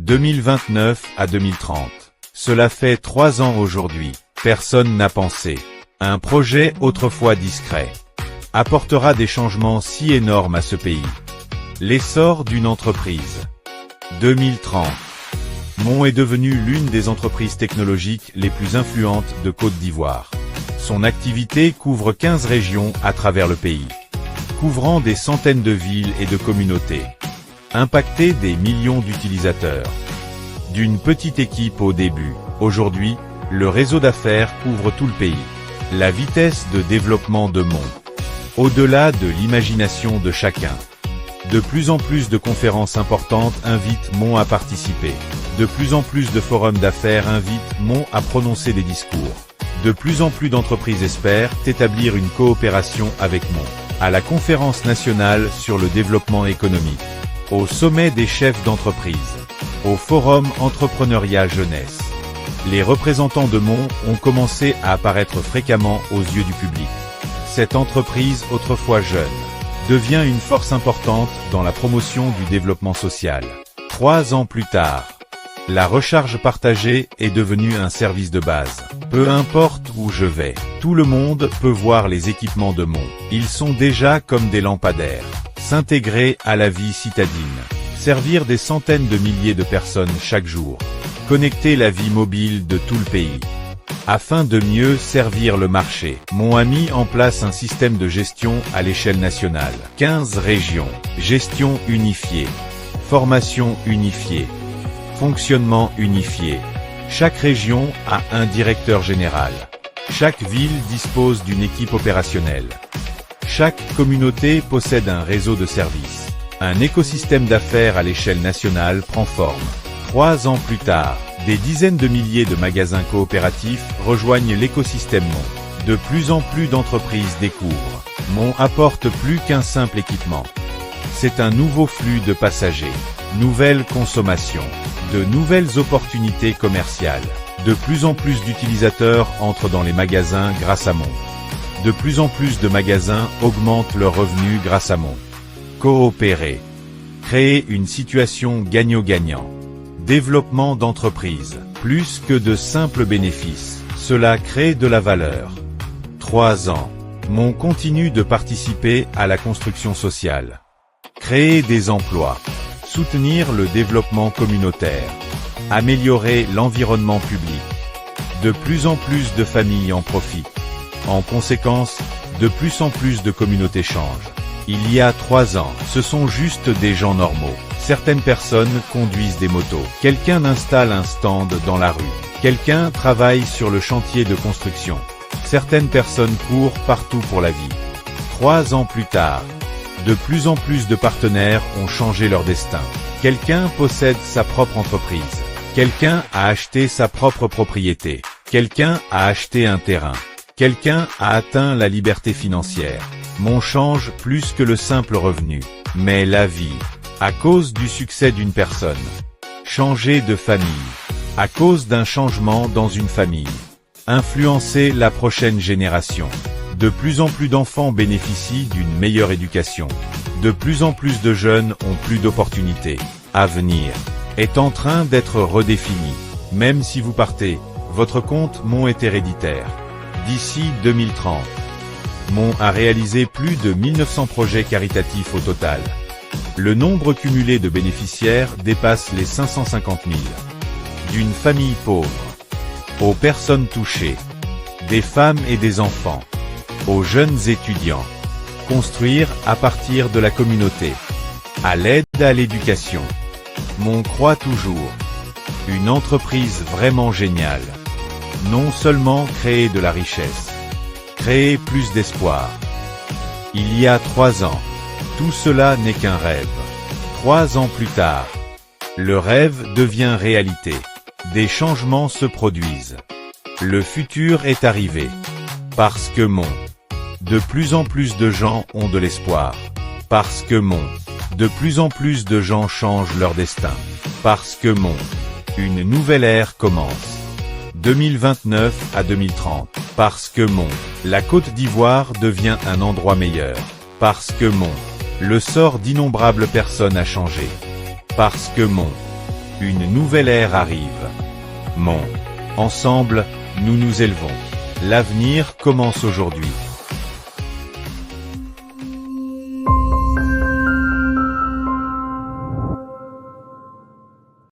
2029 à 2030. Cela fait 3 ans aujourd'hui. Personne n'a pensé. Un projet autrefois discret apportera des changements si énormes à ce pays. L'essor d'une entreprise. 2030. Mon est devenu l'une des entreprises technologiques les plus influentes de Côte d'Ivoire. Son activité couvre 15 régions à travers le pays, couvrant des centaines de villes et de communautés, impacté des millions d'utilisateurs. D'une petite équipe au début, aujourd'hui, le réseau d'affaires couvre tout le pays. La vitesse de développement de Mon. Au-delà de l'imagination de chacun. De plus en plus de conférences importantes invitent Mon à participer. De plus en plus de forums d'affaires invitent Mon à prononcer des discours. De plus en plus d'entreprises espèrent établir une coopération avec Mon. À la conférence nationale sur le développement économique. Au sommet des chefs d'entreprise. Au forum entrepreneuriat jeunesse. Les représentants de Mon ont commencé à apparaître fréquemment aux yeux du public. Cette entreprise, autrefois jeune, devient une force importante dans la promotion du développement social. 3 ans plus tard, la recharge partagée est devenue un service de base. Peu importe où je vais, tout le monde peut voir les équipements de Mon. Ils sont déjà comme des lampadaires. S'intégrer à la vie citadine. Servir des centaines de milliers de personnes chaque jour. Connecter la vie mobile de tout le pays. Afin de mieux servir le marché, Mon a mis en place un système de gestion à l'échelle nationale. 15 régions. Gestion unifiée. Formation unifiée. Fonctionnement unifié. Chaque région a un directeur général. Chaque ville dispose d'une équipe opérationnelle. Chaque communauté possède un réseau de services. Un écosystème d'affaires à l'échelle nationale prend forme. 3 ans plus tard, des dizaines de milliers de magasins coopératifs rejoignent l'écosystème Mon. De plus en plus d'entreprises découvrent. Mon apporte plus qu'un simple équipement. C'est un nouveau flux de passagers, nouvelle consommation, de nouvelles opportunités commerciales. De plus en plus d'utilisateurs entrent dans les magasins grâce à Mon. De plus en plus de magasins augmentent leurs revenus grâce à Mon. Coopérer. Créer une situation gagnant-gagnant. Développement d'entreprise. Plus que de simples bénéfices, cela crée de la valeur. 3 ans. Mon continue de participer à la construction sociale. Créer des emplois. Soutenir le développement communautaire. Améliorer l'environnement public. De plus en plus de familles en profitent. En conséquence, de plus en plus de communautés changent. Il y a 3 ans, ce sont juste des gens normaux. Certaines personnes conduisent des motos. Quelqu'un installe un stand dans la rue. Quelqu'un travaille sur le chantier de construction. Certaines personnes courent partout pour la vie. 3 ans plus tard, de plus en plus de partenaires ont changé leur destin. Quelqu'un possède sa propre entreprise. Quelqu'un a acheté sa propre propriété. Quelqu'un a acheté un terrain. Quelqu'un a atteint la liberté financière. Mon change plus que le simple revenu, mais la vie. À cause du succès d'une personne. Changer de famille. À cause d'un changement dans une famille. Influencer la prochaine génération. De plus en plus d'enfants bénéficient d'une meilleure éducation. De plus en plus de jeunes ont plus d'opportunités. Avenir est en train d'être redéfini. Même si vous partez, votre compte Mon est héréditaire. D'ici 2030, Mon a réalisé plus de 1900 projets caritatifs au total. Le nombre cumulé de bénéficiaires dépasse les 550 000. D'une famille pauvre, aux personnes touchées, des femmes et des enfants, aux jeunes étudiants. Construire à partir de la communauté, à l'aide à l'éducation. Mon croit toujours. Une entreprise vraiment géniale. Non seulement créer de la richesse, créer plus d'espoir. Il y a 3 ans, tout cela n'est qu'un rêve. 3 ans plus tard, le rêve devient réalité. Des changements se produisent. Le futur est arrivé. Parce que Mon. De plus en plus de gens ont de l'espoir. Parce que Mon. De plus en plus de gens changent leur destin. Parce que Mon. Une nouvelle ère commence. 2029 à 2030. Parce que Mon. La Côte d'Ivoire devient un endroit meilleur. Parce que Mon. Le sort d'innombrables personnes a changé. Parce que Mon. Une nouvelle ère arrive. Ensemble, nous nous élevons. L'avenir commence aujourd'hui.